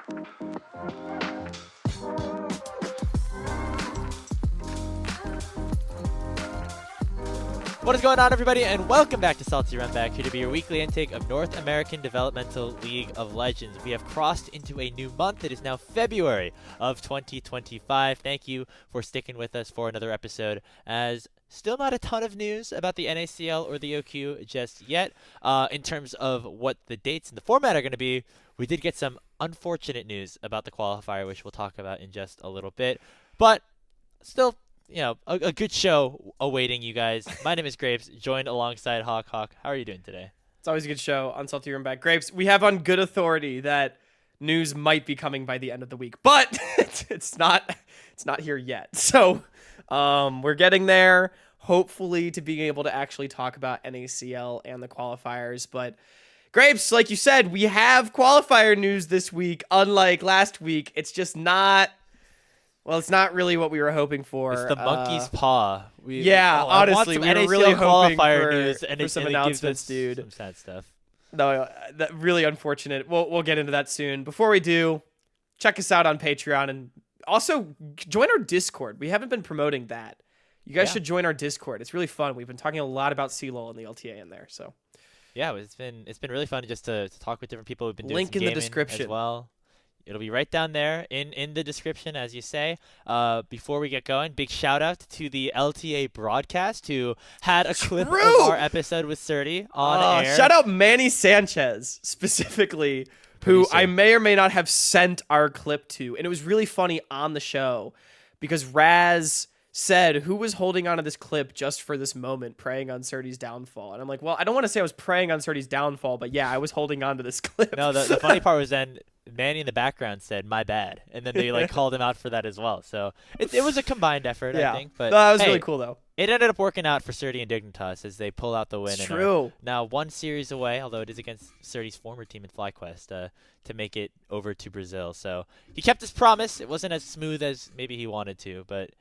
What is going on, everybody, and welcome back to Salty Runback, here to be your weekly intake of North American Developmental League of Legends. We have crossed into a new month. It is now February of 2025. Thank you for sticking with us for another episode, as still not a ton of news about the NACL or the OQ just yet. In terms of what the dates and the format are going to be, we did get some unfortunate news about the qualifier, which we'll talk about in just a little bit, but still, you know, a good show awaiting you guys. My name is Grapes, joined alongside Hawk. Hawk, how are you doing today? It's always a good show on Salty Runback. Grapes, we have on good authority that news might be coming by the end of the week, but it's not here yet. So we're getting there, hopefully, to being able to actually talk about NACL and the qualifiers. But Grapes, like you said, we have qualifier news this week. Unlike last week, it's just not... Well, it's not really what we were hoping for. It's the monkey's paw. Honestly, we were really hoping for news and some announcements, dude. Some sad stuff. No, that really unfortunate. We'll get into that soon. Before we do, check us out on Patreon and also join our Discord. We haven't been promoting that. You guys should join our Discord. It's really fun. We've been talking a lot about CLOL and the LTA in there. So yeah, it's been really fun just to talk with different people. We've been doing link some in the gaming description as well. It'll be right down there in the description, as you say. Before we get going, big shout out to the LTA broadcast, who had a clip of our episode with Surdy on air. Shout out Manny Sanchez specifically, who I may or may not have sent our clip to. And it was really funny on the show because Raz said, who was holding on to this clip just for this moment, preying on Surdy's downfall? And I'm like, well, I don't want to say I was preying on Surdy's downfall, but yeah, I was holding on to this clip. No, the funny part was then Manny in the background said, "My bad," and then they called him out for that as well. So it was a combined effort, I think. But that was really cool, though. It ended up working out for Surdy and Dignitas as they pull out the win. It's and true. Now one series away, although it is against Surdy's former team in FlyQuest, to make it over to Brazil. So he kept his promise. It wasn't as smooth as maybe he wanted to, but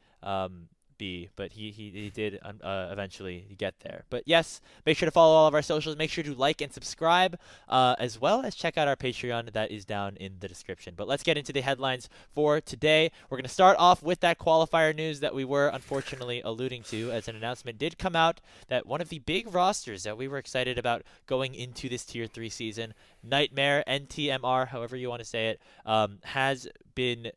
he did eventually get there. But yes, make sure to follow all of our socials. Make sure to like and subscribe, as well as check out our Patreon that is down in the description. But let's get into the headlines for today. We're going to start off with that qualifier news that we were unfortunately alluding to, as an announcement did come out that one of the big rosters that we were excited about going into this Tier 3 season, Nightmare, NTMR, however you want to say it, has been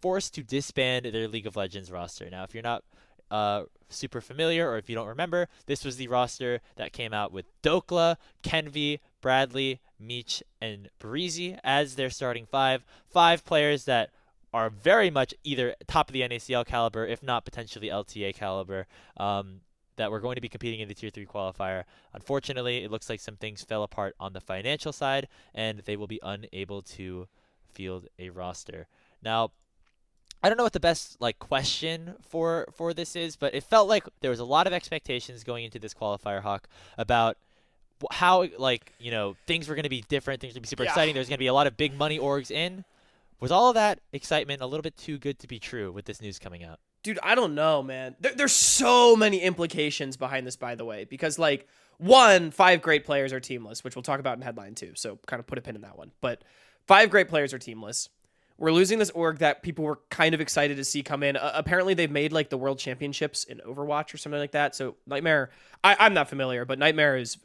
forced to disband their League of Legends roster. Now, if you're not super familiar, or if you don't remember, this was the roster that came out with Dokla, Kenvi, Bradley, Meech, and Breezy as their starting five. 5 players that are very much either top of the NACL caliber, if not potentially LTA caliber, that were going to be competing in the Tier 3 qualifier. Unfortunately, it looks like some things fell apart on the financial side, and they will be unable to field a roster. Now, I don't know what the best question for this is, but it felt like there was a lot of expectations going into this qualifier, Hawk, about how things were going to be different, things were going to be super exciting. There's going to be a lot of big money orgs in. Was all of that excitement a little bit too good to be true with this news coming out? Dude, I don't know, man. There's so many implications behind this, by the way, because 5 great players are teamless, which we'll talk about in headline 2. So kind of put a pin in that one. But 5 great players are teamless. We're losing this org that people were kind of excited to see come in. Apparently, they've made the World Championships in Overwatch or something like that. So Nightmare, I'm not familiar, but Nightmare is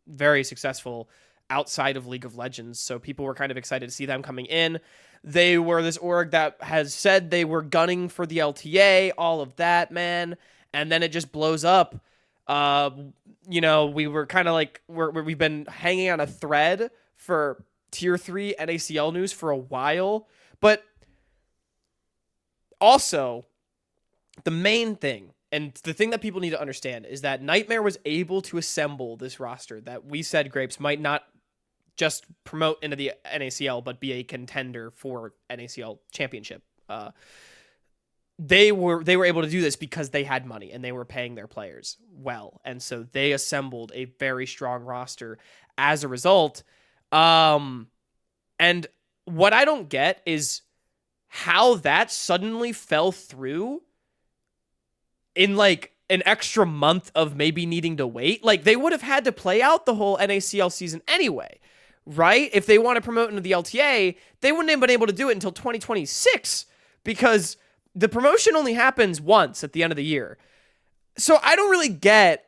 very successful outside of League of Legends. So people were kind of excited to see them coming in. They were this org that has said they were gunning for the LTA, all of that, man. And then it just blows up. We were kind of we've been hanging on a thread for Tier 3 NACL news for a while. But also, the main thing, and the thing that people need to understand, is that Nightmare was able to assemble this roster that we said, Grapes, might not just promote into the NACL, but be a contender for NACL championship. They were able to do this because they had money and they were paying their players well. And so they assembled a very strong roster as a result. And what I don't get is how that suddenly fell through in an extra month of maybe needing to wait. They would have had to play out the whole NACL season anyway, right? If they want to promote into the LTA, they wouldn't have been able to do it until 2026 because the promotion only happens once at the end of the year. So I don't really get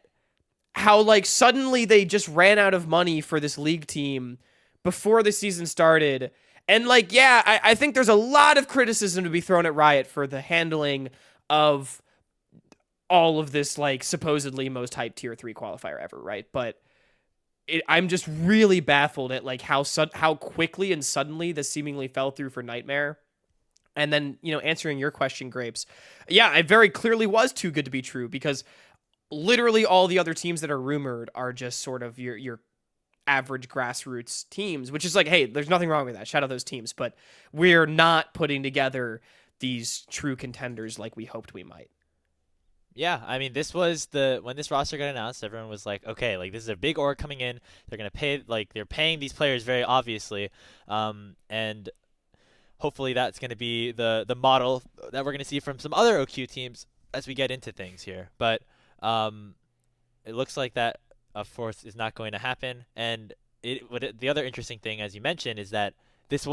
how like suddenly they just ran out of money for this league team before the season started. And like, yeah, I think there's a lot of criticism to be thrown at Riot for the handling of all of this, like supposedly most hyped tier 3 qualifier ever, right? But I'm just really baffled at like how quickly and suddenly this seemingly fell through for Nightmare. And then, answering your question, Grapes, yeah, it very clearly was too good to be true because literally all the other teams that are rumored are just sort of your average grassroots teams, which is like, hey, there's nothing wrong with that. Shout out those teams, but we're not putting together these true contenders like we hoped we might. Yeah, I mean, this was when this roster got announced, everyone was like, okay, like this is a big org coming in. They're gonna pay, like they're paying these players very obviously, and hopefully that's gonna be the model that we're gonna see from some other OQ teams as we get into things here. But it looks like that, of course, is not going to happen. And the other interesting thing, as you mentioned, is that this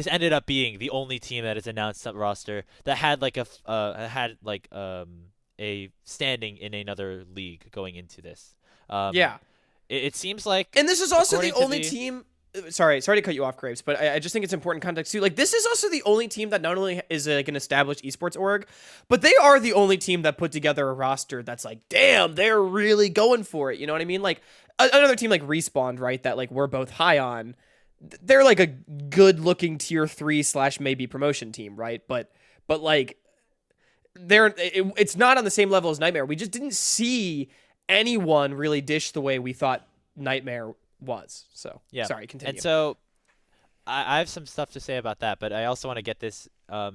ended up being the only team that has announced a roster that had like a standing in another league going into this. Yeah. It seems like, and this is also the only team. Sorry to cut you off, Graves, but I just think it's important context too. Like, this is also the only team that not only is like an established esports org, but they are the only team that put together a roster that's like, damn, they're really going for it. You know what I mean? Like another team like Respawn, right? That like we're both high on. They're like a good-looking tier 3 / maybe promotion team, right? But like it's not on the same level as Nightmare. We just didn't see anyone really dish the way we thought Nightmare was. So yeah, sorry, continue. And so I have some stuff to say about that, but I also want to get this I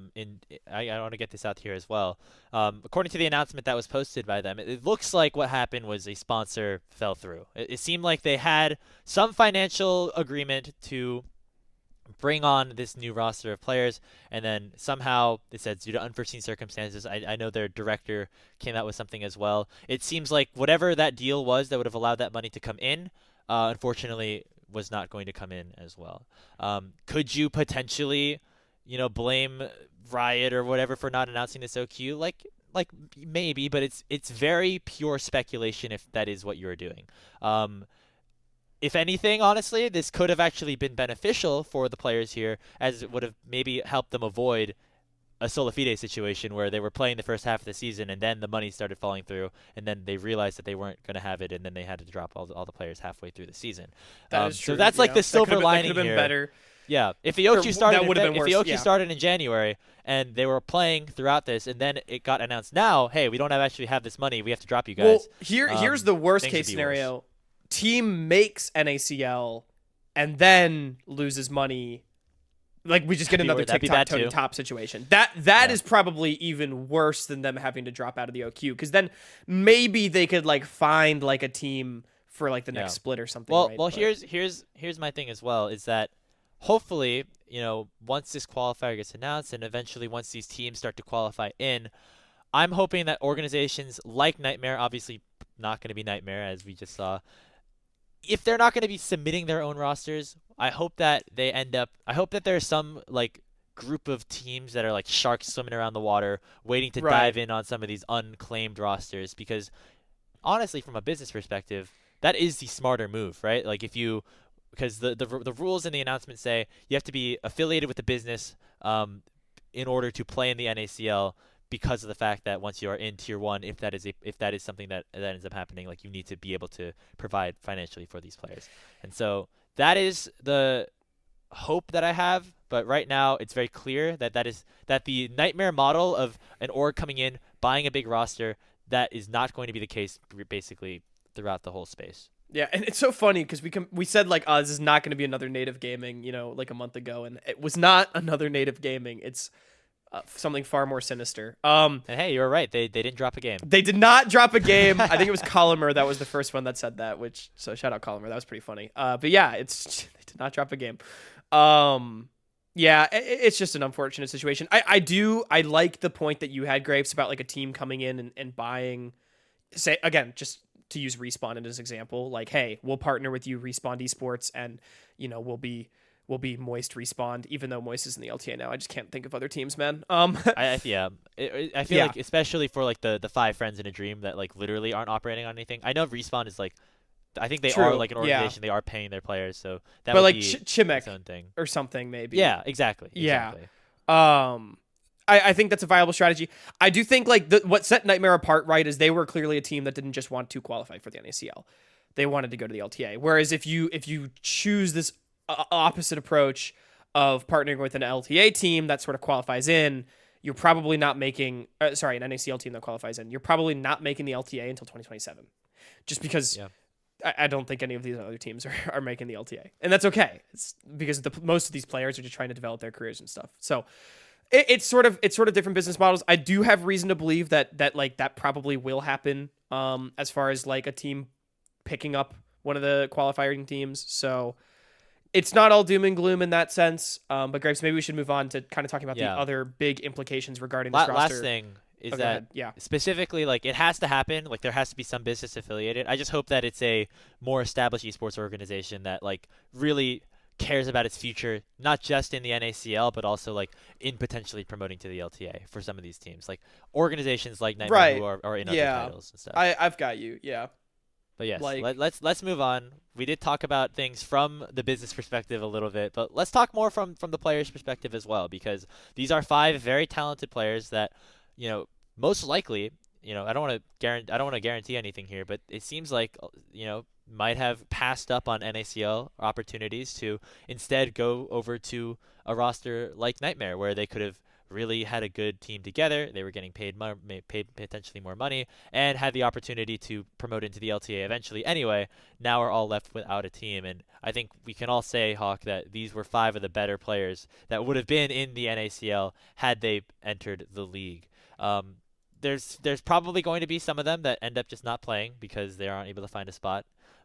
want to get this out here as well. According to the announcement that was posted by them, it looks like what happened was a sponsor fell through. It seemed like they had some financial agreement to bring on this new roster of players, and then somehow it said due to unforeseen circumstances. I know their director came out with something as well. It seems like whatever that deal was that would have allowed that money to come in, unfortunately was not going to come in as well. Could you potentially, blame Riot or whatever for not announcing this OQ? Like maybe, but it's very pure speculation if that is what you're doing. If anything, honestly, this could have actually been beneficial for the players here, as it would have maybe helped them avoid a Solafide situation where they were playing the first half of the season and then the money started falling through, and then they realized that they weren't going to have it, and then they had to drop all the players halfway through the season. That is true. So that's like the silver lining that could have been here. Better. Yeah, if the OQ started in January and they were playing throughout this, and then it got announced now, hey, we don't actually have this money, we have to drop you guys. Well, here's the worst case scenario. Worse. Team makes NACL and then loses money. Like, we just get another TikTok Tony Top situation. That is probably even worse than them having to drop out of the OQ, because then maybe they could like find like a team for like the next split or something. Well, right? Here's my thing as well, is that hopefully, once this qualifier gets announced and eventually once these teams start to qualify in, I'm hoping that organizations like Nightmare, obviously not going to be Nightmare as we just saw, if they're not going to be submitting their own rosters, I hope that there's some like group of teams that are like sharks swimming around the water waiting to dive in on some of these unclaimed rosters, because honestly, from a business perspective, that is the smarter move, right? Like because the rules in the announcement say you have to be affiliated with the business in order to play in the NACL, because of the fact that once you are in tier 1, if that is something that ends up happening, like you need to be able to provide financially for these players. And so that is the hope that I have, but right now it's very clear that the Nightmare model of an org coming in, buying a big roster, that is not going to be the case basically throughout the whole space. Yeah, and it's so funny because we said like, this is not going to be another native gaming, like a month ago, and it was not another native gaming. It's something far more sinister. And hey, you were right. They didn't drop a game. They did not drop a game. I think it was Colomer that was the first one that said that. So shout out Colomer. That was pretty funny. But yeah, they did not drop a game. Yeah, it's just an unfortunate situation. I like the point that you had, Grapes, about like a team coming in and buying. Say again, just to use Respawn as an example, like, hey, we'll partner with you, Respawn Esports, and we'll be Moist Respawn, even though Moist is in the LTA now. I just can't think of other teams, man. Yeah, I feel like especially for like the 5 friends in a dream that like literally aren't operating on anything. I know Respawn is like, I think they True. are like an organization. Yeah. They are paying their players, so that but would like be Chimek its own thing or something maybe. Yeah, exactly. Yeah. I think that's a viable strategy. I do think like what set Nightmare apart, right, is they were clearly a team that didn't just want to qualify for the NACL. They wanted to go to the LTA. Whereas if you choose this opposite approach of partnering with an LTA team that sort of qualifies in, you're probably not making an NACL team that qualifies in. You're probably not making the LTA until 2027, just because. Yeah. I don't think any of these other teams are making the LTA, and that's okay. It's because most of these players are just trying to develop their careers and stuff. So it's sort of different business models. I do have reason to believe that probably will happen. As far as like a team picking up one of the qualifying teams, so it's not all doom and gloom in that sense. But Grapes, maybe we should move on to kind of talking about the other big implications regarding this roster. Last thing is that specifically, like, it has to happen. Like, there has to be some business affiliated. I just hope that it's a more established esports organization that like really cares about its future, not just in the NACL, but also like in potentially promoting to the LTA for some of these teams, like organizations like Nightmare who are in other titles and stuff. I've got you. Yeah. But yes, let's move on. We did talk about things from the business perspective a little bit, but let's talk more from the player's perspective as well, because these are 5 very talented players that, most likely, I don't want to guarantee anything here, but it seems like, might have passed up on NACL opportunities to instead go over to a roster like Nightmare, where they could have really had a good team together. They were getting paid potentially more money, and had the opportunity to promote into the LTA eventually anyway. Now we're all left without a team, and I think we can all say, Hawk, that these were 5 of the better players that would have been in the NACL had they entered the league. There's probably going to be some of them that end up just not playing because they aren't able to find a spot.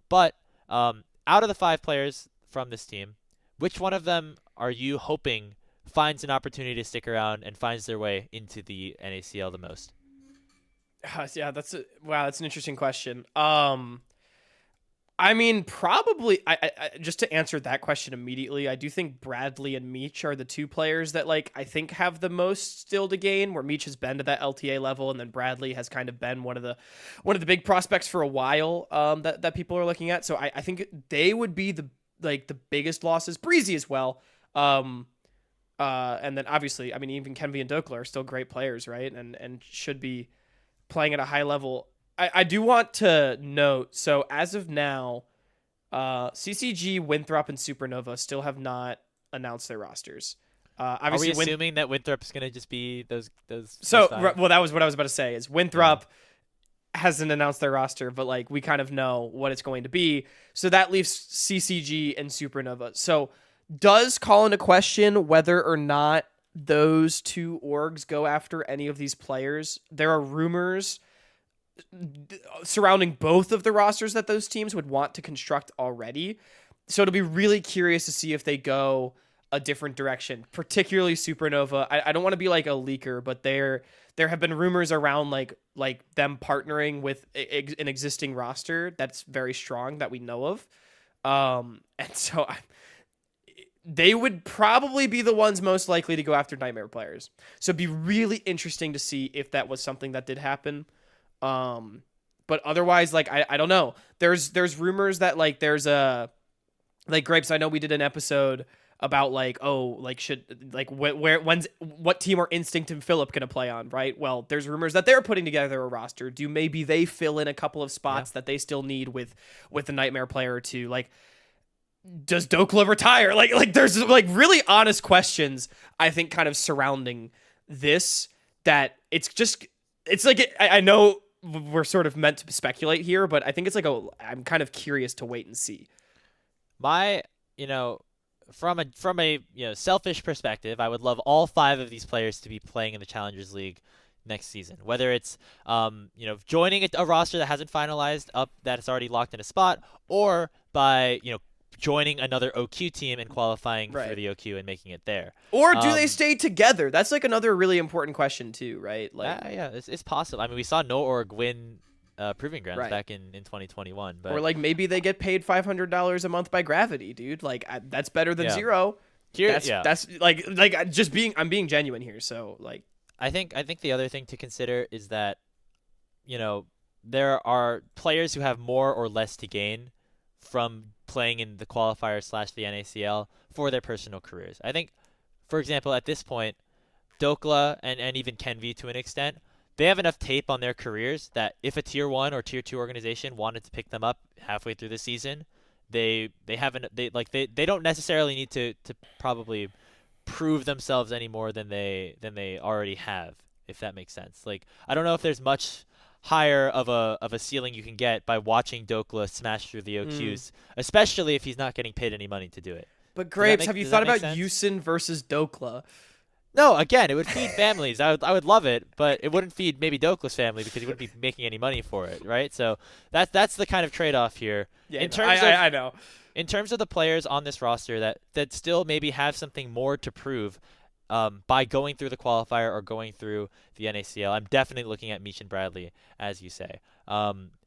But out of the 5 players from this team, which one of them are you hoping finds an opportunity to stick around and finds their way into the NACL the most? Yeah, that's an interesting question. I mean, probably, I just to answer that question immediately, I do think Bradley and Meech are the 2 players that like I think have the most still to gain, where Meech has been to that LTA level, and then Bradley has kind of been one of the big prospects for a while that people are looking at. So I think they would be the biggest losses. Breezy as well. And then obviously, I mean, even Kenvi and Dokla are still great players, right? And should be playing at a high level. I do want to note, so as of now, CCG, Winthrop, and Supernova still have not announced their rosters. Obviously, are we assuming that Winthrop's going to just be those? So, well, that was what I was about to say, is Winthrop hasn't announced their roster, but like we kind of know what it's going to be. So that leaves CCG and Supernova. So does call into question whether or not those 2 orgs go after any of these players. There are rumors surrounding both of the rosters that those teams would want to construct already. So it'll be really curious to see if they go a different direction, particularly Supernova. I don't want to be like a leaker, but there have been rumors around like them partnering with an existing roster that's very strong that we know of. And so they would probably be the ones most likely to go after Nightmare players. So it'd be really interesting to see if that was something that did happen. But otherwise, like, I don't know. There's rumors that like there's a like Grapes. I know we did an episode about like, should like what team are Instinct and Philip gonna play on, right? Well, there's rumors that they're putting together a roster. Do maybe they fill in a couple of spots that they still need with a Nightmare player or 2? Like, does Dokla retire? Like there's like really honest questions, I think, kind of surrounding this, that it's like I know we're sort of meant to speculate here, but I think it's like I'm kind of curious to wait and see. My, from a selfish perspective, I would love all 5 of these players to be playing in the Challengers League next season. Whether it's joining a roster that hasn't finalized up, that's already locked in a spot, or by joining another OQ team and qualifying for the OQ and making it there. Or do they stay together? That's like another really important question too, right? Like, yeah, it's possible. I mean, we saw No Org win proving grounds Right. back in 2021. But Or like maybe they get paid $500 a month by gravity, dude. Like that's better than Yeah. zero. here, That's I'm being genuine here. So like I think the other thing to consider is that, there are players who have more or less to gain from playing in the qualifier / the NACL for their personal careers. I think, for example, at this point, Dokla and even Kenvi to an extent, they have enough tape on their careers that if a tier 1 or tier 2 organization wanted to pick them up halfway through the season, they don't necessarily need to probably prove themselves any more than they already have, if that makes sense. Like, I don't know if there's much higher of a ceiling you can get by watching Dokla smash through the OQs, especially if he's not getting paid any money to do it. But Grapes, have you does thought that make about sense? Yusin versus Dokla? No, again, it would feed families. I would love it, but it wouldn't feed maybe Dokla's family because he wouldn't be making any money for it, right? So that's the kind of trade-off here. Yeah, I know. In terms of the players on this roster that still maybe have something more to prove by going through the qualifier or going through the NACL, I'm definitely looking at Meech and Bradley, as you say.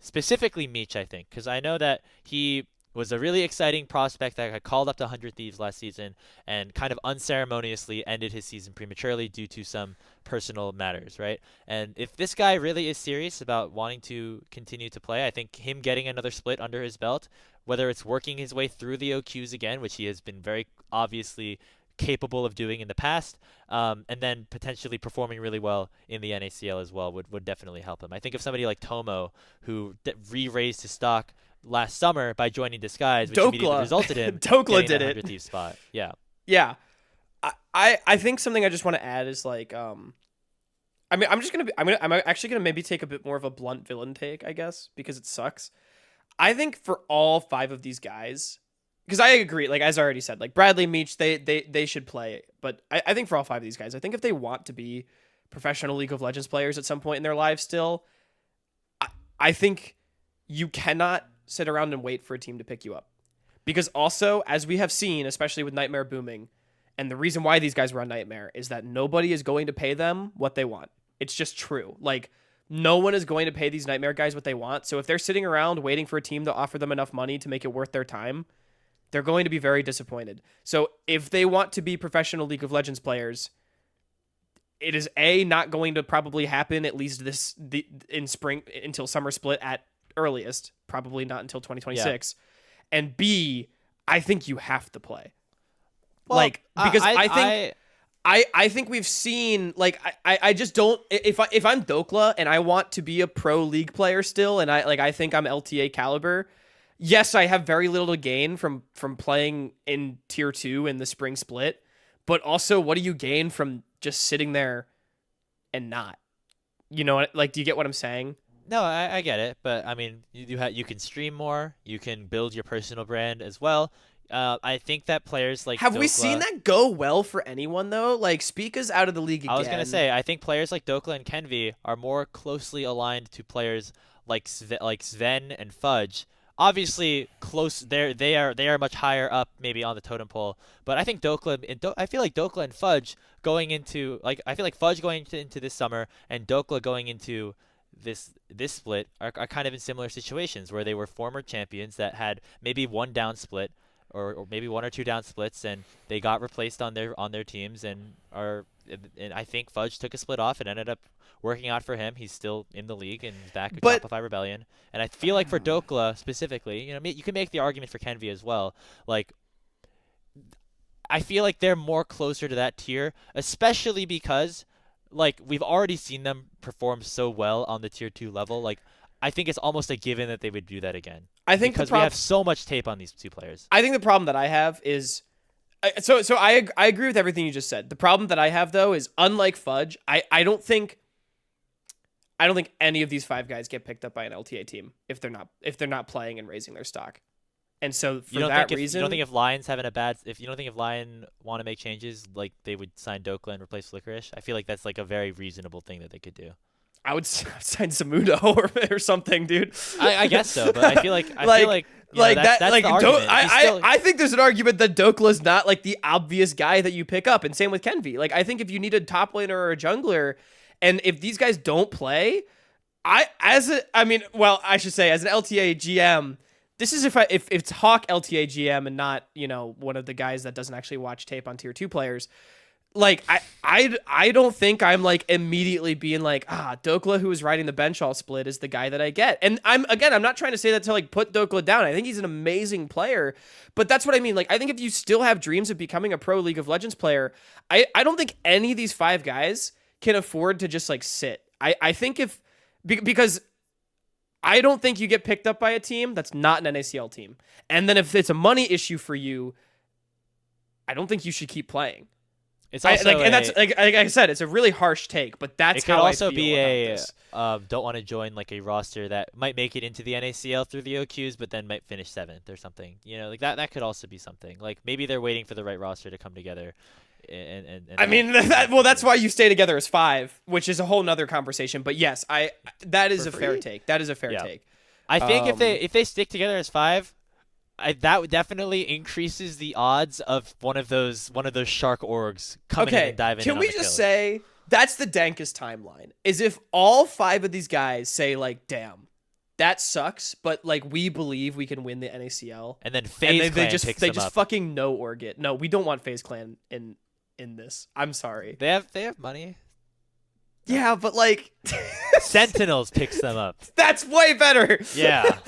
Specifically Meech, I think, because I know that he was a really exciting prospect that got called up to 100 Thieves last season and kind of unceremoniously ended his season prematurely due to some personal matters, right? And if this guy really is serious about wanting to continue to play, I think him getting another split under his belt, whether it's working his way through the OQs again, which he has been very obviously capable of doing in the past, and then potentially performing really well in the NACL as well would definitely help him. I think of somebody like Tomo, who re-raised his stock last summer by joining Disguise, which immediately resulted in Dokla getting did that it. 100 Thieves spot. Yeah. Yeah. I think something I just want to add is like I mean I'm actually gonna maybe take a bit more of a blunt villain take, I guess, because it sucks. I think for all 5 of these guys, because I agree, like as I already said, like Bradley, Meech, they should play. But I think for all 5 of these guys, I think if they want to be professional League of Legends players at some point in their lives still, I think you cannot sit around and wait for a team to pick you up. Because also, as we have seen, especially with Nightmare booming, and the reason why these guys were on Nightmare is that nobody is going to pay them what they want. It's just true. Like, no one is going to pay these Nightmare guys what they want. So if they're sitting around waiting for a team to offer them enough money to make it worth their time, they're going to be very disappointed. So if they want to be professional League of Legends players, it is not going to probably happen at least in spring until summer split at earliest, probably not until 2026. Yeah. And B, I think you have to play. Well, like, because I think we've seen, like, I just don't, if I'm Dokla and I want to be a pro league player still, and I think I'm LTA caliber, yes, I have very little to gain from playing in tier 2 in the spring split, but also what do you gain from just sitting there and not? You know, like, do you get what I'm saying? No, I get it, but I mean, you can stream more, you can build your personal brand as well. I think that players like have Dokla, we seen that go well for anyone though? Like, Spica's out of the league again. I was gonna say, I think players like Dokla and Kenvi are more closely aligned to players like Sven and Fudge. Obviously, close. They are much higher up, maybe on the totem pole. But I think I feel like Dokla and Fudge going into I feel like Fudge going into this summer and Dokla going into this split are kind of in similar situations where they were former champions that had maybe one down split or maybe 1 or 2 down splits, and they got replaced on their teams and I think Fudge took a split off and ended up working out for him. He's still in the league and back with Shopify Rebellion. And I feel like for Dokla specifically, you can make the argument for Kenvi as well. Like, I feel like they're more closer to that tier, especially because, like, we've already seen them perform so well on the tier 2 level. Like, I think it's almost a given that they would do that again. I think because we have so much tape on these 2 players. I think the problem that I have is, so I agree with everything you just said. The problem that I have though is, unlike Fudge, I don't think any of these 5 guys get picked up by an LTA team if they're not playing and raising their stock. And so for that reason, you don't think if Lion's having you don't think if Lion want to make changes, like, they would sign Dokla and replace Flickerish? I feel like that's like a very reasonable thing that they could do. I would sign Zamudo or something, dude. I guess so, but I feel like that's the argument. I think there's an argument that Dokla's not like the obvious guy that you pick up, and same with Kenvi. Like, I think if you need a top laner or a jungler, and if these guys don't play, I should say as an LTA GM, this is if it's Hawk LTA GM and not, one of the guys that doesn't actually watch tape on tier 2 players. Like I don't think I'm like immediately being like, Dokla, who is riding the bench all split, is the guy that I get. And I'm not trying to say that to like put Dokla down. I think he's an amazing player, but that's what I mean. Like I think if you still have dreams of becoming a pro League of Legends player, I don't think any of these 5 guys can afford to just like sit. I think because I don't think you get picked up by a team that's not an NACL team. And then if it's a money issue for you, I don't think you should keep playing. It's also and that's like I said, it's a really harsh take, but that's how I feel about this. Don't want to join like a roster that might make it into the NACL through the OQs, but then might finish 7th or something. Like that could also be something. Like maybe they're waiting for the right roster to come together. And I mean, that's why you stay together as 5, which is a whole nother conversation. But yes, that is a fair take. That is a fair take. I think if they stick together as 5. That definitely increases the odds of one of those shark orgs coming in and diving in. Can we just say that's the dankest timeline? Is if all 5 of these guys say like, "Damn, that sucks," but like we believe we can win the NACL, and then FaZe Clan just picks them up. fucking no org it. No, we don't want FaZe Clan in this. I'm sorry. They have money. Yeah, but like Sentinels picks them up. That's way better. Yeah.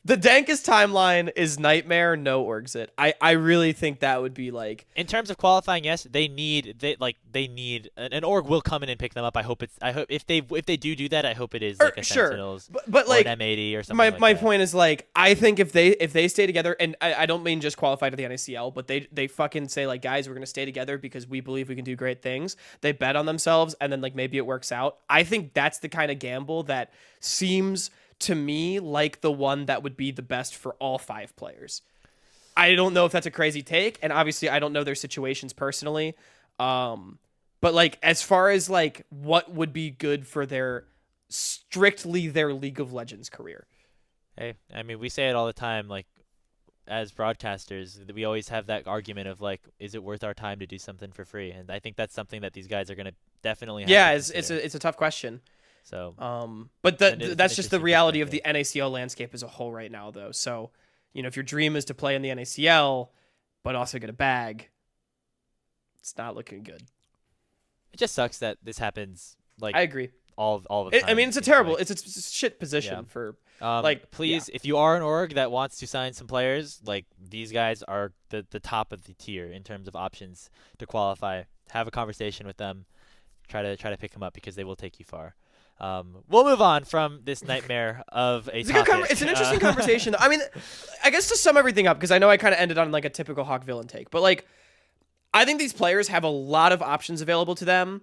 The dankest timeline is Nightmare, no orgs it. I really think that would be like, in terms of qualifying, yes, they need an org will come in and pick them up. I hope if they do that, I hope it is like a Sentinels but or like an M80 or something. My point is like, I think if they stay together, and I don't mean just qualify to the NACL, but they fucking say like, guys, we're gonna stay together because we believe we can do great things. They bet on themselves, and then like maybe it works out. I think that's the kind of gamble that seems to me like the one that would be the best for all 5 players. I don't know if that's a crazy take, and obviously I don't know their situations personally. But like as far as like what would be good for their League of Legends career. Hey, I mean, we say it all the time, like as broadcasters, we always have that argument of like, is it worth our time to do something for free? And I think that's something that these guys are going to definitely have to consider. It's a tough question. So, but that's just the reality of the NACL landscape as a whole right now, though. So, if your dream is to play in the NACL, but also get a bag, it's not looking good. It just sucks that this happens. Like I agree. All the time. I mean, it's a shit position for. Please, if you are an org that wants to sign some players, like these guys are the top of the tier in terms of options to qualify. Have a conversation with them. Try to pick them up because they will take you far. We'll move on from this nightmare of a topic. It's an interesting conversation. I mean, I guess to sum everything up, because I know I kind of ended on like a typical Hawk villain take, but like, I think these players have a lot of options available to them,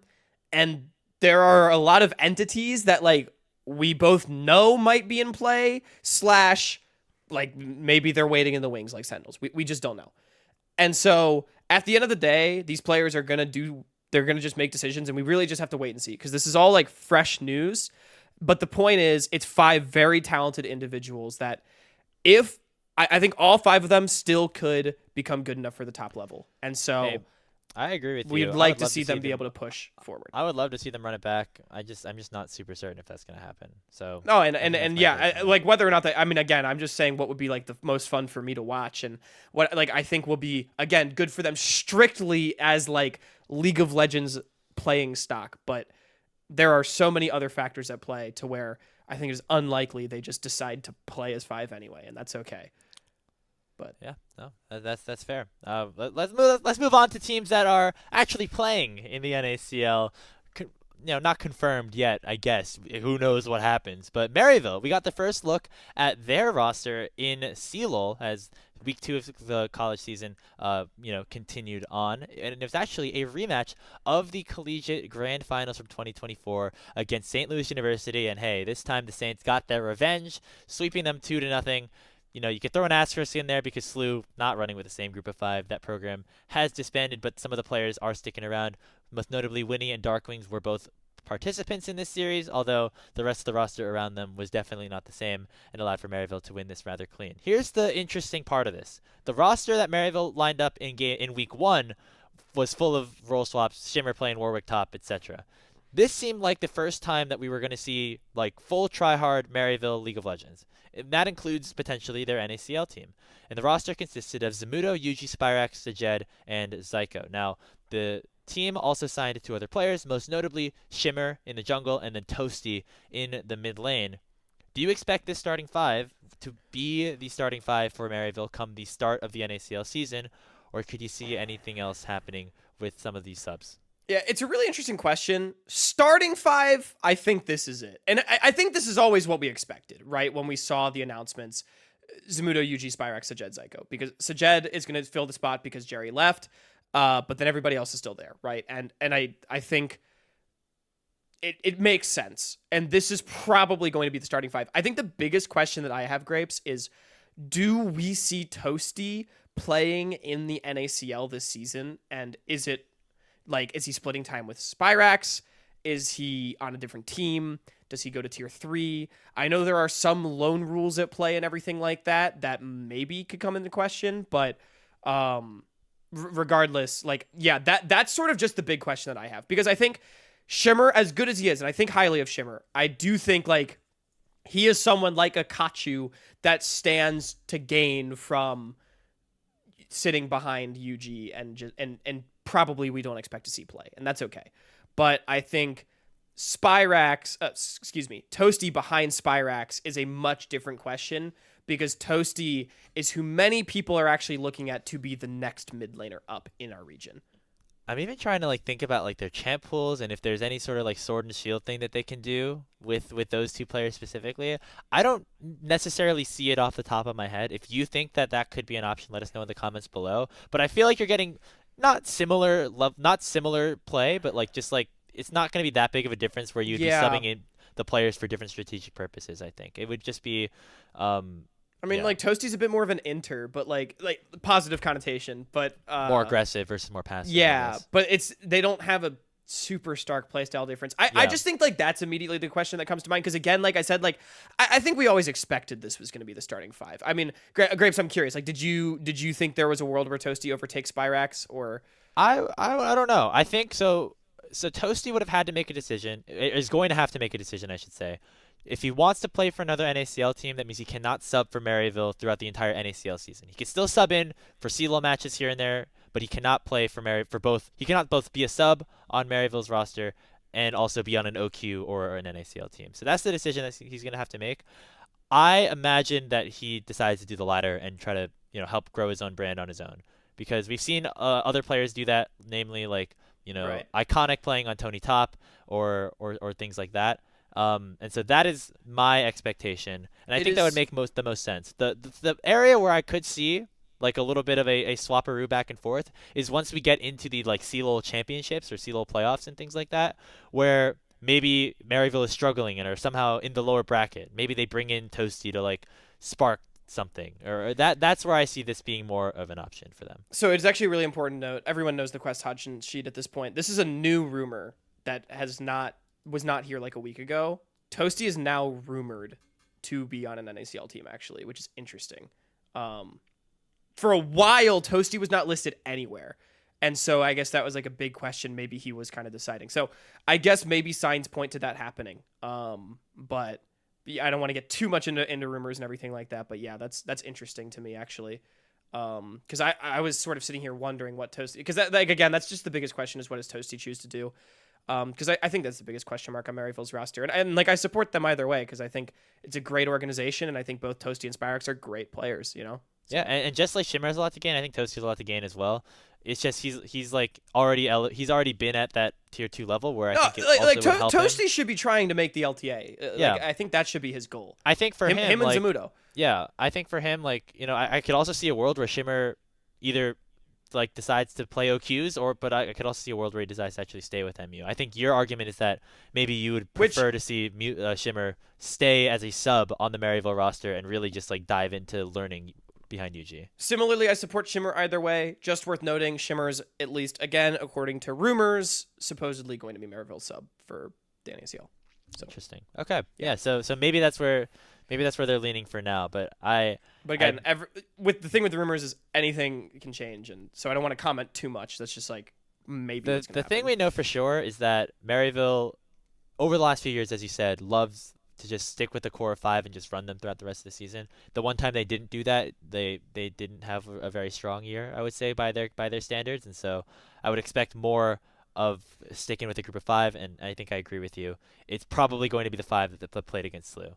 and there are a lot of entities that like we both know might be in play / like maybe they're waiting in the wings like Sentinels. We just don't know. And so at the end of the day, these players are they're going to just make decisions, and we really just have to wait and see, because this is all like fresh news. But the point is, it's 5 very talented individuals that if I think all 5 of them still could become good enough for the top level. And so hey, I agree with you. We'd like to see them be able to push forward. I would love to see them run it back. I'm just not super certain if that's going to happen. So no, and yeah, like whether or not that. I mean, again, I'm just saying what would be like the most fun for me to watch, and what like I think will be again good for them strictly as like League of Legends playing stock. But there are so many other factors at play to where I think it's unlikely they just decide to play as 5 anyway, and that's okay. But yeah, no, that's fair. Let's move on to teams that are actually playing in the NACL. Not confirmed yet, I guess. Who knows what happens? But Maryville, we got the first look at their roster in CLOL as week 2 of the college season, continued on, and it was actually a rematch of the collegiate grand finals from 2024 against St. Louis University. And hey, this time the Saints got their revenge, sweeping them 2-0. You could throw an asterisk in there because SLU not running with the same group of 5. That program has disbanded, but some of the players are sticking around. Most notably, Winnie and Darkwings were both participants in this series, although the rest of the roster around them was definitely not the same and allowed for Maryville to win this rather clean. Here's the interesting part of this. The roster that Maryville lined up in week 1 was full of role swaps, Shimmer playing Warwick top, etc. this seemed like the first time that we were going to see like full try-hard Maryville League of Legends. And that includes potentially their NACL team. And the roster consisted of Zamudo, Yuji, Spirax, Sajed, and Zyko. Now, the team also signed 2 other players, most notably Shimmer in the jungle and then Toasty in the mid lane. Do you expect this starting 5 to be the starting 5 for Maryville come the start of the NACL season, or could you see anything else happening with some of these subs? Yeah, it's a really interesting question. Starting 5, I think this is it. And I think this is always what we expected, right? When we saw the announcements, Zamudo, Yuji, Spirax, Sajed, Zyko. Because Sajed is going to fill the spot because Jerry left, but then everybody else is still there, right? And I think it makes sense. And this is probably going to be the starting 5. I think the biggest question that I have, Grapes, is do we see Toasty playing in the NACL this season? And is he splitting time with Spirax? Is he on a different team? Does he go to tier 3? I know there are some lone rules at play and everything like that maybe could come into question, but regardless, that's sort of just the big question that I have. Because I think Shimmer, as good as he is, and I think highly of Shimmer, I do think he is someone like a Kachu that stands to gain from sitting behind Yuji and probably we don't expect to see play, and that's okay. But I think Toasty behind Spirax is a much different question because Toasty is who many people are actually looking at to be the next mid laner up in our region. I'm even trying to think about their champ pools and if there's any sort of sword and shield thing that they can do with those 2 players specifically. I don't necessarily see it off the top of my head. If you think that could be an option, let us know in the comments below. But I feel like you're getting not similar play, but it's not going to be that big of a difference where you'd be subbing in the players for different strategic purposes. I think it would just be. Toasty's a bit more of an inter, but positive connotation, but more aggressive versus more passive. Yeah, but they don't have a super stark playstyle difference. I just think that's immediately the question that comes to mind because again, like I said, I think we always expected this was going to be the starting 5. I mean, Grapes, I'm curious. Did you think there was a world where Toasty overtakes Spirax or? I don't know. I think so. So Toasty would have had to make a decision. Is going to have to make a decision, I should say. If he wants to play for another NACL team, that means he cannot sub for Maryville throughout the entire NACL season. He can still sub in for CLO matches here and there, but he cannot play for both. He cannot both be a sub on Maryville's roster and also be on an OQ or an NACL team. So that's the decision that he's going to have to make. I imagine that he decides to do the latter and try to help grow his own brand on his own because we've seen other players do that, namely right. Iconic playing on Tony Top or things like that. And so that is my expectation, and I think that would make the most sense. The area where I could see a little bit of a swapperoo back and forth is once we get into the CLO championships or CLO playoffs and things like that, where maybe Maryville is struggling and are somehow in the lower bracket. Maybe they bring in Toasty to spark something, or that's where I see this being more of an option for them. So it's actually a really important note. Everyone knows the Quest Hodgson sheet at this point. This is a new rumor that was not here a week ago. Toasty is now rumored to be on an NACL team, actually, which is interesting. For a while, Toasty was not listed anywhere. And so I guess that was a big question. Maybe he was kind of deciding. So I guess maybe signs point to that happening. But I don't want to get too much into rumors and everything like that. But yeah, that's interesting to me, actually. Because I was sort of sitting here wondering what Toasty... Because again, that's just the biggest question is what does Toasty choose to do? Because I think that's the biggest question mark on Maryville's roster. And I support them either way because I think it's a great organization and I think both Toasty and Spirax are great players, So. Yeah, and just like Shimmer has a lot to gain, I think Toasty has a lot to gain as well. It's just he's already been at that tier 2 level where I think it also would help Toasty him. should be trying to make the LTA. Yeah. I think that should be his goal. I think for him and Zamudo. Yeah, I think for him I could also see a world where Shimmer either decides to play OQs but I could also see a world where he decides to actually stay with MU. I think your argument is that maybe you would prefer to see Shimmer stay as a sub on the Maryville roster and really just dive into learning behind UG. Similarly, I support Shimmer either way. Just worth noting, Shimmer's, at least again, according to rumors, supposedly going to be Maryville sub for the NACL. So. Interesting. Okay. Yeah. So maybe that's where they're leaning for now. But again, with the rumors is anything can change, and so I don't want to comment too much. That's just maybe the thing we know for sure is that Maryville over the last few years, as you said, loves to just stick with the core of 5 and just run them throughout the rest of the season. The one time they didn't do that, they didn't have a very strong year, I would say, by their standards, and so I would expect more of sticking with the group of 5, and I think I agree with you. It's probably going to be the 5 that played against SLU.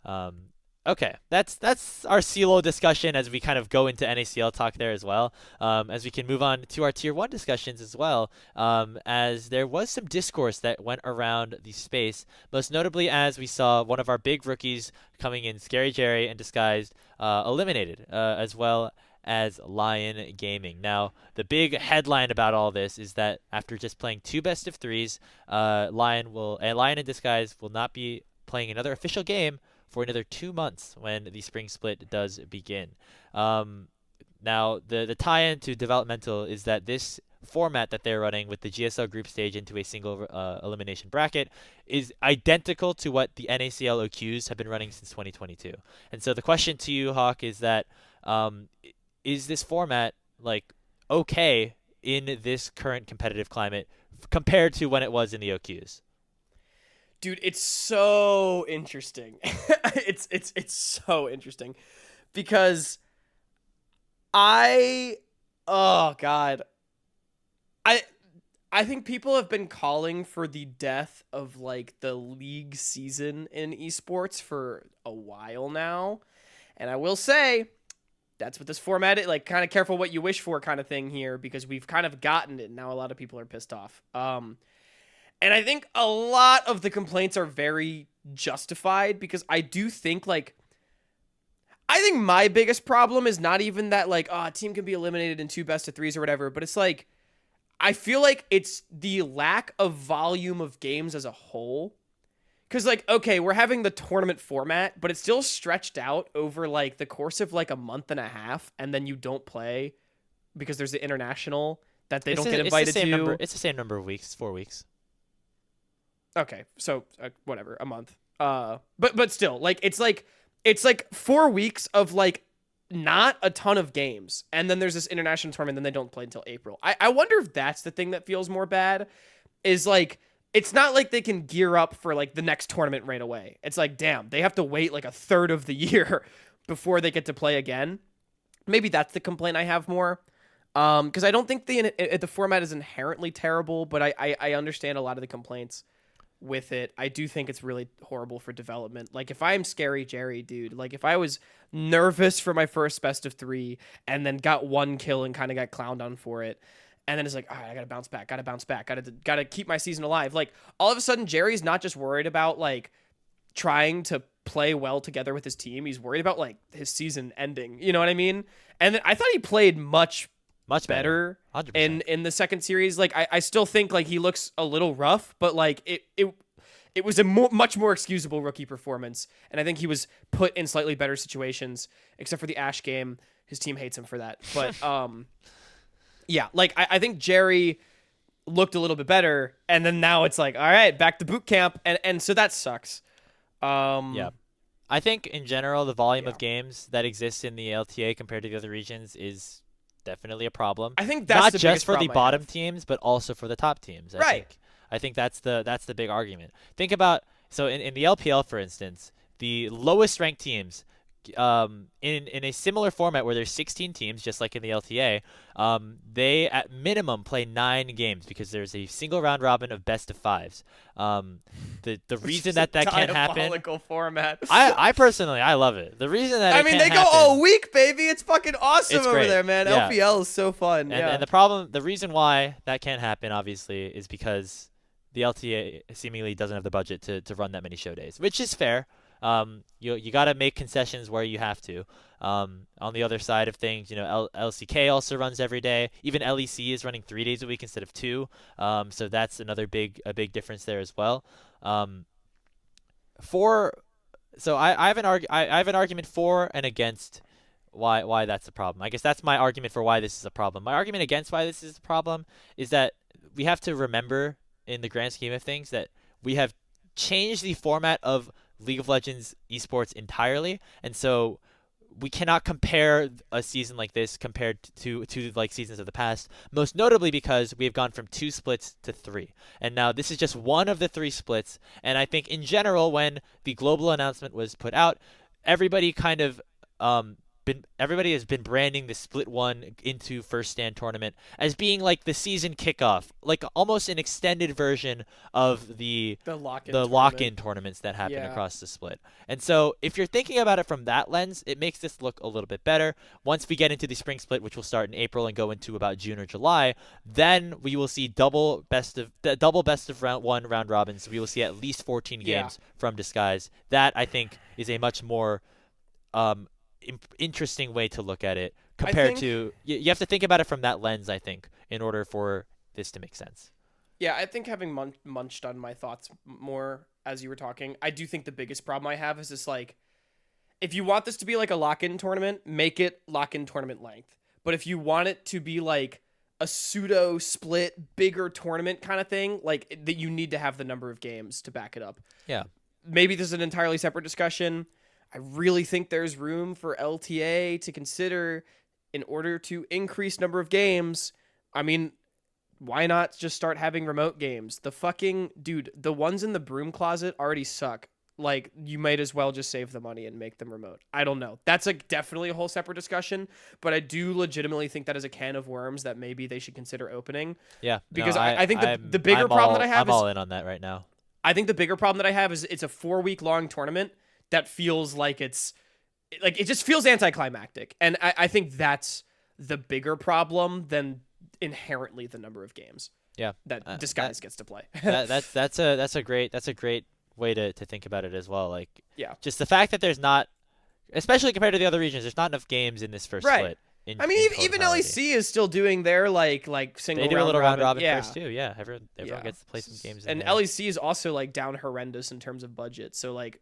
Um, Okay, that's our CLO discussion as we kind of go into NACL talk there as well. As we can move on to our Tier 1 discussions as well, as there was some discourse that went around the space, most notably as we saw one of our big rookies coming in, Scary Jerry, and Disguised, eliminated, as well as Lion Gaming. Now, the big headline about all this is that after just playing 2 best of 3s, Lion and Disguised will not be playing another official game for another 2 months when the spring split does begin. Now, the tie-in to developmental is that this format that they're running with the GSL group stage into a single elimination bracket is identical to what the NACL OQs have been running since 2022. And so the question to you, Hawk, is that is this format like okay in this current competitive climate compared to when it was in the OQs? Dude, it's so interesting. it's so interesting because oh God. I think people have been calling for the death of like the league season in esports for a while now. And I will say that's what this format is, like kind of careful what you wish for kind of thing here, because we've kind of gotten it and now a lot of people are pissed off. And I think a lot of the complaints are very justified because I do think I think my biggest problem is not even that a team can be eliminated in 2 best of 3s or whatever, but it's like I feel like it's the lack of volume of games as a whole. Cuz okay, we're having the tournament format, but it's still stretched out over the course of a month and a half, and then you don't play because there's the international that they don't get invited to. It's the same number of weeks, 4 weeks. Okay, so whatever, a month. But still, it's 4 weeks of not a ton of games, and then there's this international tournament, and then they don't play until April. I wonder if that's the thing that feels more bad, is it's not like they can gear up for the next tournament right away. It's damn, they have to wait a third of the year before they get to play again. Maybe that's the complaint I have more. Because I don't think the format is inherently terrible, but I understand a lot of the complaints with it. I do think it's really horrible for development. If I'm Scary Jerry, dude, if I was nervous for my first best of 3 and then got 1 kill and kind of got clowned on for it, and then it's all right, I gotta bounce back, gotta keep my season alive. All of a sudden, Jerry's not just worried about trying to play well together with his team. He's worried about his season ending. You know what I mean? And then I thought he played much better 100%. in the second series. I still think he looks a little rough, but it was a much more excusable rookie performance, and I think he was put in slightly better situations, except for the Ash game. His team hates him for that. But yeah, I think Jerry looked a little bit better, and then now it's all right, back to boot camp, and so that sucks. Yeah. I think in general the volume of games that exists in the LTA compared to the other regions is definitely a problem. I think that's not the just for the problem bottom teams, but also for the top teams. I think that's the big argument. Think about in the LPL, for instance, the lowest ranked teams in a similar format where there's 16 teams, just like in the LTA, they at minimum play 9 games because there's a single round robin of best of 5s. The reason that can't happen. Diabolical format. I personally love it. The reason that they go all week, baby. It's fucking awesome it's over great. there, man. Yeah. LPL is so fun. And the reason why that can't happen, obviously, is because the LTA seemingly doesn't have the budget to run that many show days, which is fair. You got to make concessions where you have to. On the other side of things, LCK also runs every day. Even LEC is running 3 days a week instead of 2. So that's another big difference there as well. I have an argument for and against why that's a problem. I guess that's my argument for why this is a problem. My argument against why this is a problem is that we have to remember, in the grand scheme of things, that we have changed the format of League of Legends esports entirely, and so we cannot compare a season like this compared to like seasons of the past, most notably because we have gone from 2 splits to 3. And now this is just one of the 3 splits. And I think in general, when the global announcement was put out, everybody kind of everybody has been branding the split 1 into first stand tournament as being like the season kickoff, like almost an extended version of the lock-in tournaments that happen across the split. And so if you're thinking about it from that lens, it makes this look a little bit better. Once we get into the spring split, which will start in April and go into about June or July, then we will see double best of round 1 round robins. We will see at least 14 games from Disguise. That I think is a much more interesting way to look at it compared to you have to think about it from that lens, I think, in order for this to make sense. Yeah, I think having munched on my thoughts more as you were talking, I do think the biggest problem I have is just like, if you want this to be like a lock-in tournament, make it lock-in tournament length. But if you want it to be like a pseudo split bigger tournament kind of thing, like that, you need to have the number of games to back it up. Yeah. Maybe this is an entirely separate discussion. I really think there's room for LTA to consider in order to increase number of games. I mean, why not just start having remote games? The ones in the broom closet already suck. Like, you might as well just save the money and make them remote. I don't know. That's definitely a whole separate discussion, but I do legitimately think that is a can of worms that maybe they should consider opening. Yeah. Because I think the bigger problem that I have I'm all in on that right now. I think the bigger problem that I have is it's a 4-week-long tournament that feels like it just feels anticlimactic. And I think that's the bigger problem than inherently the number of games. Yeah. That Disguise gets to play. That's a great way to think about it as well. Like, yeah, just the fact that there's not, especially compared to the other regions, there's not enough games in this first split. Even LEC is still doing their like single. They do round a little round robin yeah. first too. Yeah, everyone gets to play some games. And LEC is also like down horrendous in terms of budget. So like,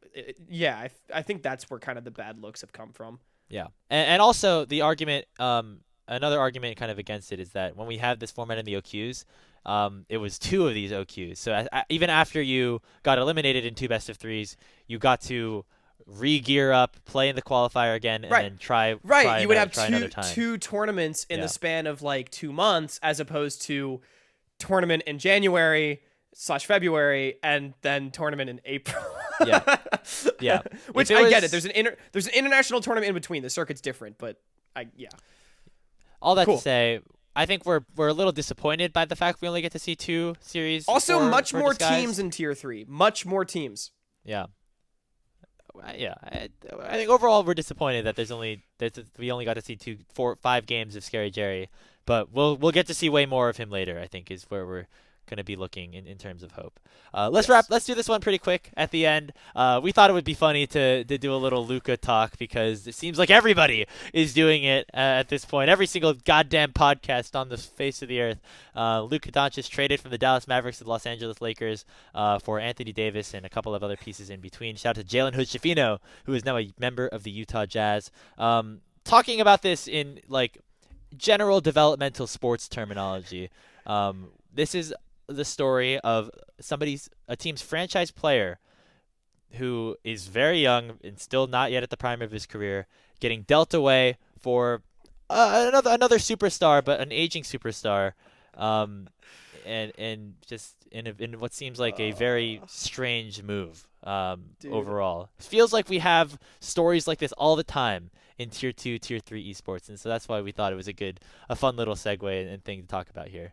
I think that's where kind of the bad looks have come from. Yeah, and also the argument, another argument kind of against it is that when we have this format in the OQs, it was 2 of these OQs. So even after you got eliminated in 2 best-of-3s, you got to re-gear up, play in the qualifier again, and then try. Right, you would have two tournaments in the span of like 2 months, as opposed to tournament in January/February and then tournament in April. yeah. Which I get it. There's an international tournament in between. The circuit's different, but All that to say, I think we're a little disappointed by the fact we only get to see 2 series. Also, much more Disguise. teams in Tier 3. Much more teams. Yeah. Yeah, I think overall we're disappointed that we only got to see 5 games of Scary Jerry, but we'll get to see way more of him later. I think is where we're going to be looking in terms of hope. Let's do this one pretty quick at the end. We thought it would be funny to do a little Luka talk because it seems like everybody is doing it at this point. Every single goddamn podcast on the face of the earth. Luka Doncic traded from the Dallas Mavericks to the Los Angeles Lakers for Anthony Davis and a couple of other pieces in between. Shout out to Jalen Hood-Schifino, who is now a member of the Utah Jazz. Talking about this in like general developmental sports terminology, this is the story of a team's franchise player who is very young and still not yet at the prime of his career, getting dealt away for another superstar, but an aging superstar, and just in what seems like a very strange move overall. It feels like we have stories like this all the time in Tier 2, Tier 3 esports, and so that's why we thought it was a fun little segue and thing to talk about here.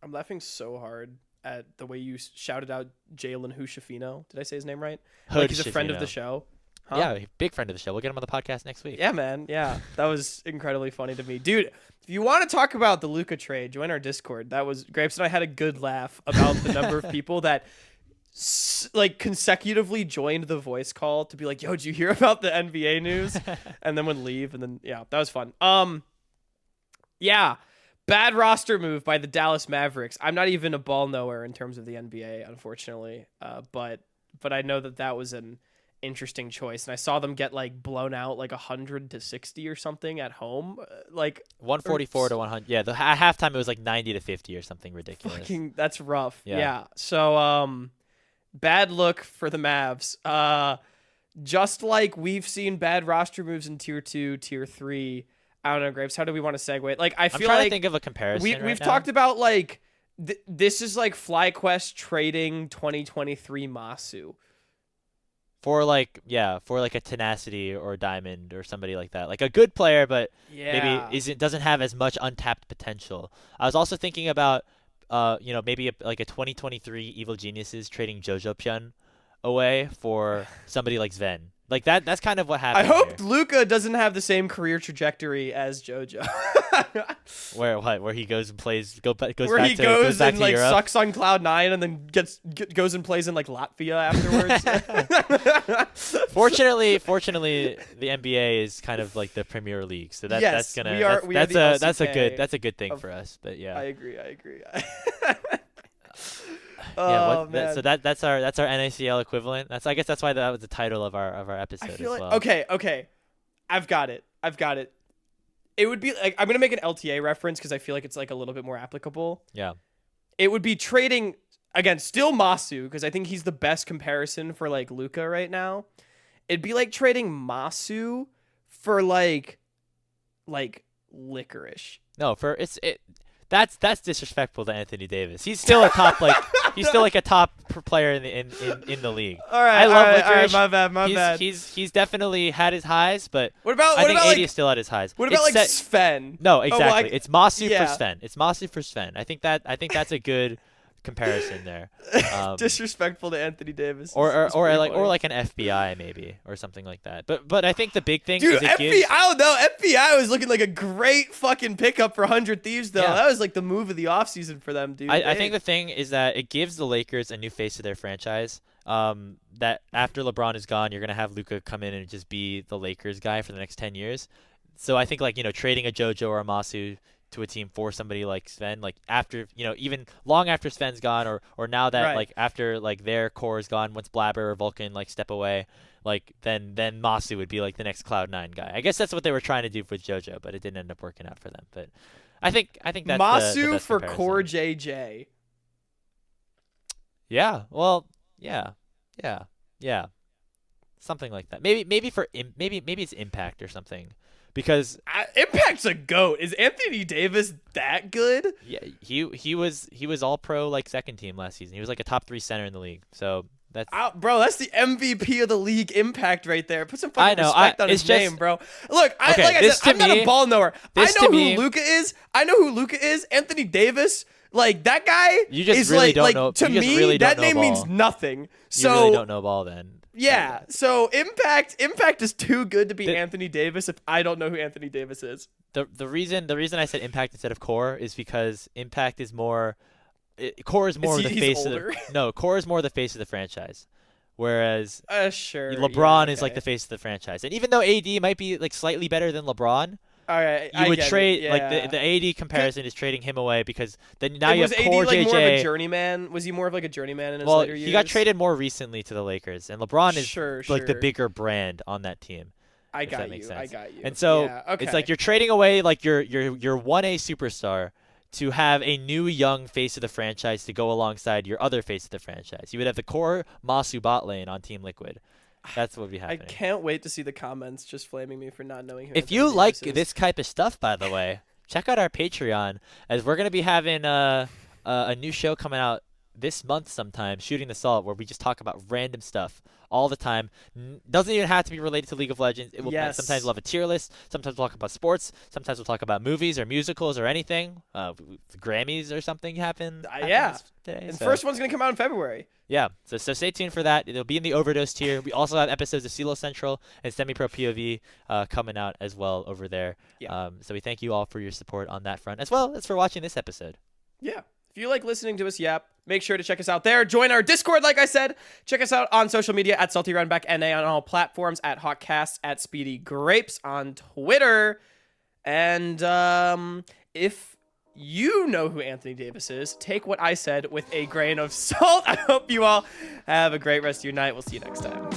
I'm laughing so hard at the way you shouted out Jalen Hood-Schifino. Did I say his name right? Like he's a friend of the show. Huh? Yeah, big friend of the show. We'll get him on the podcast next week. Yeah, man. Yeah, that was incredibly funny to me. Dude, if you want to talk about the Luka trade, join our Discord. That was Grapes and I had a good laugh about the number of people that like consecutively joined the voice call to be like, yo, did you hear about the NBA news? And then would leave. And then, yeah, that was fun. Yeah. Bad roster move by the Dallas Mavericks. I'm not even a ball knower in terms of the NBA, unfortunately. But I know that was an interesting choice. And I saw them get like blown out like 100-60 or something at home. Like 144 to 100. Yeah, at halftime it was like 90-50 or something ridiculous. That's rough. Yeah. So bad look for the Mavs. just like we've seen bad roster moves in tier 2, tier 3. I don't know, Grapes. How do we want to segue? Like, I feel I'm trying like to think of a comparison. we've now. talked about like this is like FlyQuest trading 2023 Masu. For like a Tenacity or Diamond or somebody like that, like a good player, but maybe doesn't have as much untapped potential. I was also thinking about, maybe like a 2023 Evil Geniuses trading Jojo Pyun away for somebody like Sven. Like that's kind of what happened. I hope here. Luka doesn't have the same career trajectory as JoJo. Where he goes and plays goes where back he to, goes back and to like Europe. sucks on cloud 9 and then goes and plays in like Latvia afterwards. Fortunately, the NBA is kind of like the Premier League, so that's a good thing for us. But yeah, I agree. Yeah, man. So that's our NACL equivalent. I guess that's why that was the title of our episode I feel as like, well. okay. I've got it. It would be like, I'm gonna make an LTA reference because I feel like it's like a little bit more applicable. Yeah. It would be trading again, still Masu, because I think he's the best comparison for like Luka right now. It'd be like trading Masu for like licorice. No, that's disrespectful to Anthony Davis. He's still a top a top player in the league. All right, I love all right, Licorice. my bad. He's definitely had his highs, but I think AD is still at his highs. What about Sven? No, exactly. It's Masu yeah. for Sven. It's Masu for Sven. I think that's a good comparison there. Disrespectful to Anthony Davis. Or like an FBI maybe or something like that. But I think the big thing Dude, is I don't know. FBI was looking like a great fucking pickup for 100 Thieves though. Yeah. That was like the move of the offseason for them, dude. I think the thing is that it gives the Lakers a new face to their franchise. That after LeBron is gone, you're gonna have Luka come in and just be the Lakers guy for the next 10 years. So I think trading a JoJo or a Masu to a team for somebody like Sven, like after even long after Sven's gone, or now that like after like their core is gone, once Blabber or Vulcan like step away, like then Masu would be like the next Cloud9 guy. I guess that's what they were trying to do with JoJo, but it didn't end up working out for them. But I think that's Masu the best for comparison. core JJ. Yeah, well, yeah, something like that. Maybe it's Impact or something. Because Impact's a GOAT. Is Anthony Davis that good? Yeah, he was all pro like second team last season. He was like a top 3 center in the league. So that's that's the MVP of the league. Impact right there. Put some fucking respect on his name, bro. Look, like I said, I'm not a ball knower. I know who Luka is. Anthony Davis, like that guy. You just really don't know. To me, that name means nothing. So you really don't know ball then. Yeah, so Impact is too good to be Anthony Davis if I don't know who Anthony Davis is. The reason I said Impact instead of Core is because Impact is more Core is more the face older? Core is more the face of the franchise. Whereas sure, LeBron is like the face of the franchise. And even though AD might be like slightly better than LeBron, all right, you would trade like the AD comparison is trading him away because then now you have Core AD, like, JJ. more of a journeyman? Was he more of like a journeyman in his later years? He got traded more recently to the Lakers, and LeBron is like the bigger brand on that team. I got you. And so okay. it's like you're trading away like your 1A superstar to have a new young face of the franchise to go alongside your other face of the franchise. You would have the Core Masu bot lane on Team Liquid. That's what would be happening. I can't wait to see the comments just flaming me for not knowing who. If you like this type of stuff, by the way, check out our Patreon, as we're going to be having a new show coming out this month sometime, Shooting the Salt, where we just talk about random stuff all the time. Doesn't even have to be related to League of Legends. It will sometimes we'll have a tier list. Sometimes we'll talk about sports. Sometimes we'll talk about movies or musicals or anything. The Grammys or something happened. Today, and the first one's gonna come out in February. Yeah, so stay tuned for that. It'll be in the Overdose tier. We also have episodes of CeeLo Central and Semi-Pro POV coming out as well over there. Yeah. So we thank you all for your support on that front, as well as for watching this episode. Yeah. If you like listening to us yap, make sure to check us out there. Join our Discord, like I said. Check us out on social media at Salty Runback NA on all platforms, at Hawkcast, at Speedy Grapes on Twitter. And if you know who Anthony Davis is, take what I said with a grain of salt. I hope you all have a great rest of your night. We'll see you next time.